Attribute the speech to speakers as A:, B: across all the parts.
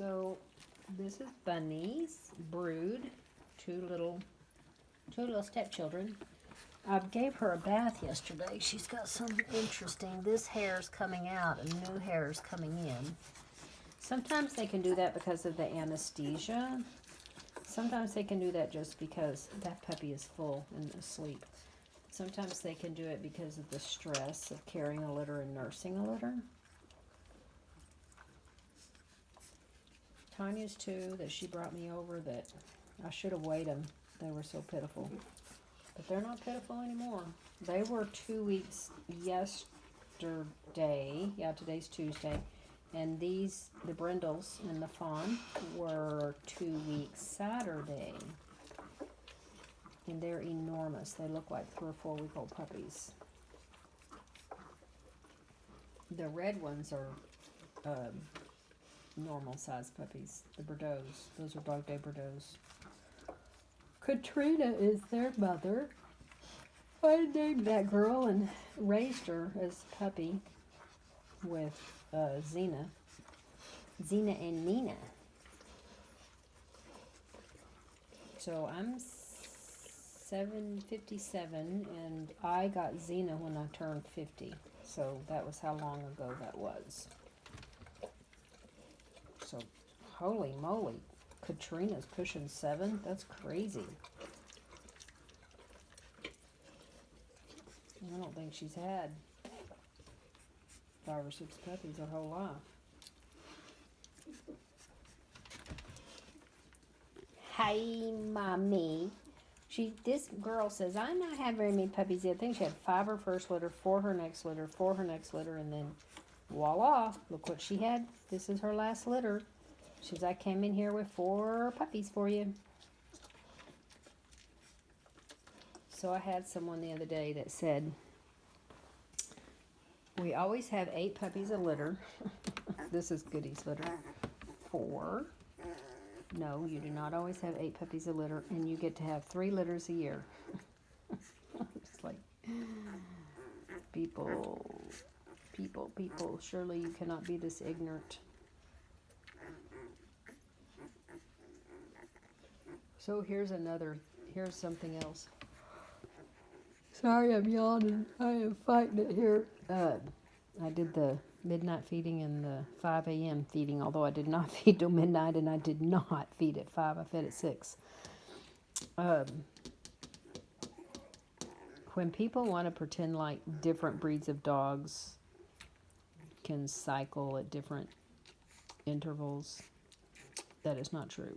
A: So this is Bunny's brood, two little stepchildren. I gave her a bath yesterday. She's got some interesting, this hair's coming out and new hair's coming in. Sometimes they can do that because of the anesthesia. Sometimes they can do that just because that puppy is full and asleep. Sometimes they can do it because of the stress of carrying a litter and nursing a litter. Tanya's two that she brought me over that I should have weighed them. They were so pitiful. But they're not pitiful anymore. They were 2 weeks yesterday. Yeah, today's Tuesday. And these, the brindles and the fawn, were 2 weeks Saturday. And they're enormous. They look like 3 or 4 week old puppies. The red ones are normal sized puppies. The Bordeaux's. Those are Dog Day Bordeaux's. Katrina is their mother. I named that girl and raised her as puppy with Xena and Nina. So I'm 757 and I got Xena when I turned 50. So that was how long ago that was. So holy moly. Katrina's pushing 7? That's crazy. I don't think she's had 5 or 6 puppies her whole life. Hi, Mommy. This girl says, I'm not having very many puppies yet. I think she had 5 her first litter, 4 her next litter, 4 her next litter, and then voila, look what she had. This is her last litter. She says, I came in here with 4 puppies for you. So I had someone the other day that said, we always have 8 puppies a litter. This is Goody's litter. 4. No, you do not always have 8 puppies a litter, and you get to have 3 litters a year. It's like, people, surely you cannot be this ignorant. So here's something else. Sorry, I'm yawning. I am fighting it here. I did the midnight feeding and the 5 a.m. feeding, although I did not feed till midnight, and I did not feed at 5. I fed at 6. When people want to pretend like different breeds of dogs can cycle at different intervals, that is not true.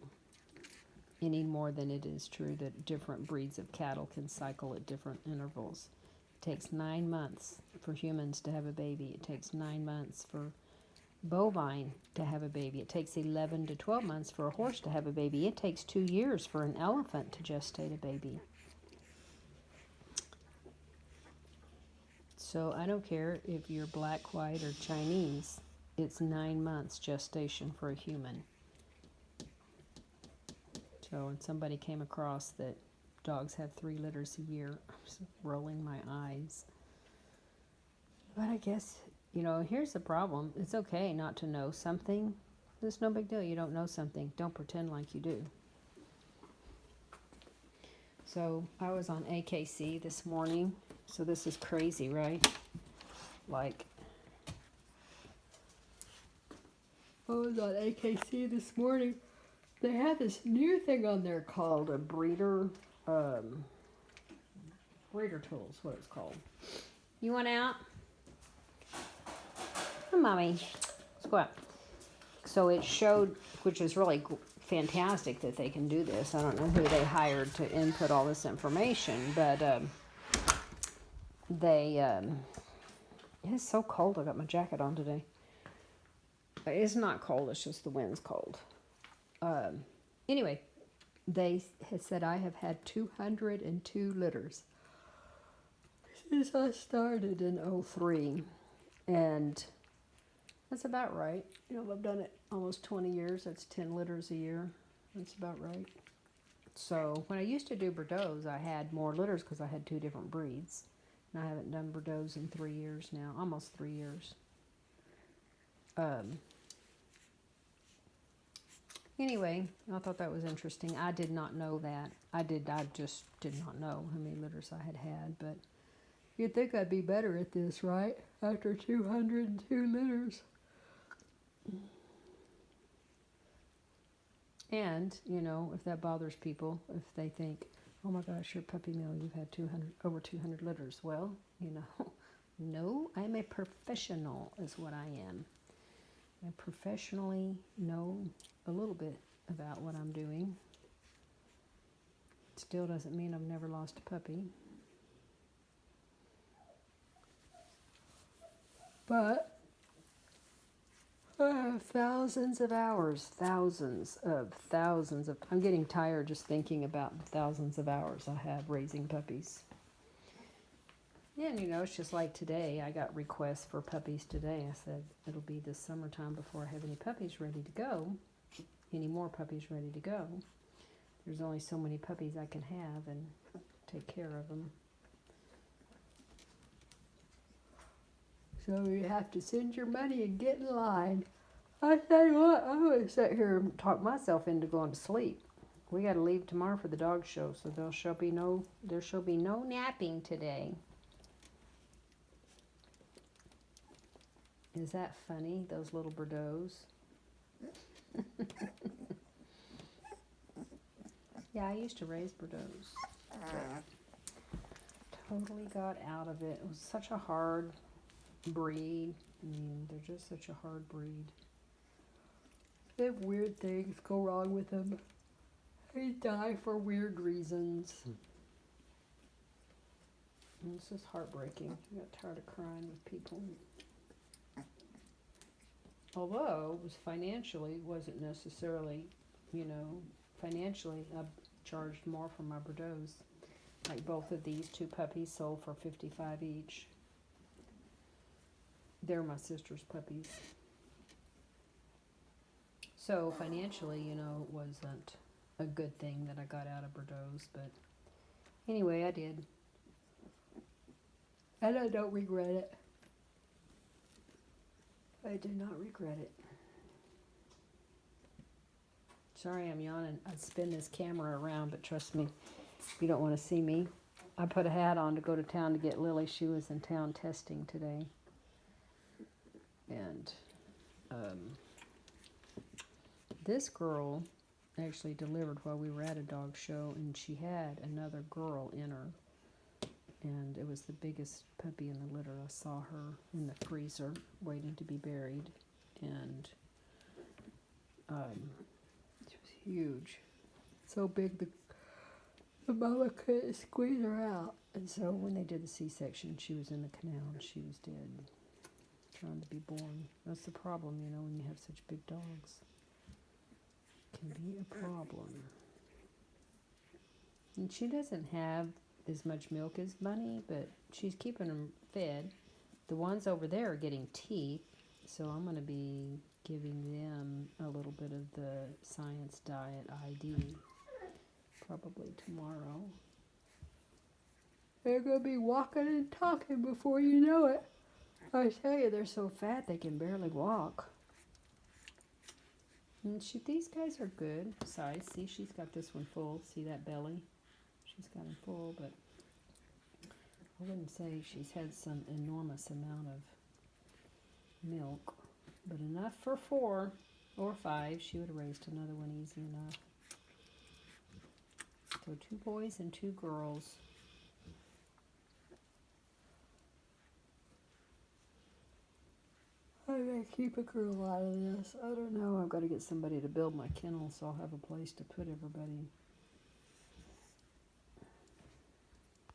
A: Any more than it is true that different breeds of cattle can cycle at different intervals. It takes 9 months for humans to have a baby. It takes 9 months for bovine to have a baby. It takes 11 to 12 months for a horse to have a baby. It takes 2 years for an elephant to gestate a baby. So I don't care if you're black, white, or Chinese. It's 9 months gestation for a human. So when somebody came across that dogs have 3 litters a year, I was rolling my eyes. But I guess, here's the problem. It's okay not to know something. It's no big deal. You don't know something. Don't pretend like you do. So I was on AKC this morning. So this is crazy, right? Like, I was on AKC this morning. They have this new thing on there called a breeder tools, what it's called. You want out? Come, Mommy. Let's go out. So it showed, which is really fantastic that they can do this. I don't know who they hired to input all this information, but it's so cold. I got my jacket on today. It's not cold, it's just the wind's cold. Anyway, they had said I have had 202 litters since I started in 2003, and that's about right. I've done it almost 20 years. That's 10 litters a year. That's about right. So when I used to do Bordeaux's, I had more litters because I had 2 different breeds, and I haven't done Bordeaux's in 3 years now, almost 3 years. Anyway, I thought that was interesting. I did not know that. I just did not know how many litters I had had, but you'd think I'd be better at this, right? After 202 litters. And, you know, if that bothers people, if they think, oh my gosh, your puppy mill, you've had over 200 litters. Well, you know, no, I'm a professional is what I am. I professionally know a little bit about what I'm doing. Still doesn't mean I've never lost a puppy. But I have thousands of hours, thousands of, I'm getting tired just thinking about the thousands of hours I have raising puppies. And, you know, it's just like today. I got requests for puppies today. I said, it'll be this summertime before I have any puppies ready to go. Any more puppies ready to go. There's only so many puppies I can have and take care of them. So you have to send your money and get in line. I tell you what, I'm going to sit here and talk myself into going to sleep. We got to leave tomorrow for the dog show, so there shall be no napping today. Is that funny, those little Bordeaux? Yeah, I used to raise Bordeaux. Totally got out of it. It was such a hard breed. I mean, they're just such a hard breed. They have weird things go wrong with them. They die for weird reasons. And it's just heartbreaking. I got tired of crying with people. Although it was financially, wasn't necessarily, you know, financially I charged more for my Bordeaux. Like both of these two puppies sold for $55 each. They're my sister's puppies. So financially, you know, it wasn't a good thing that I got out of Bordeaux, but anyway, I did. And I don't regret it. I do not regret it. Sorry I'm yawning. I'd spin this camera around, but trust me, you don't want to see me. I put a hat on to go to town to get Lily. She was in town testing today. And this girl actually delivered while we were at a dog show, and she had another girl in her. And it was the biggest puppy in the litter. I saw her in the freezer waiting to be buried. And she was huge. So big the mama couldn't squeeze her out. And so when they did the C-section, she was in the canal and she was dead. Trying to be born. That's the problem, you know, when you have such big dogs. It can be a problem. And she doesn't have as much milk as Bunny, but she's keeping them fed. The ones over there are getting teeth, so I'm going to be giving them a little bit of the Science Diet ID probably tomorrow. They're going to be walking and talking before you know it. I tell you, they're so fat they can barely walk. And these guys are good size. See, she's got this one full. See that belly? She's got him full, but I wouldn't say she's had some enormous amount of milk, but enough for 4 or 5. She would have raised another one easy enough. So 2 boys and 2 girls. I may keep a girl out of this. I don't know. I've got to get somebody to build my kennel so I'll have a place to put everybody.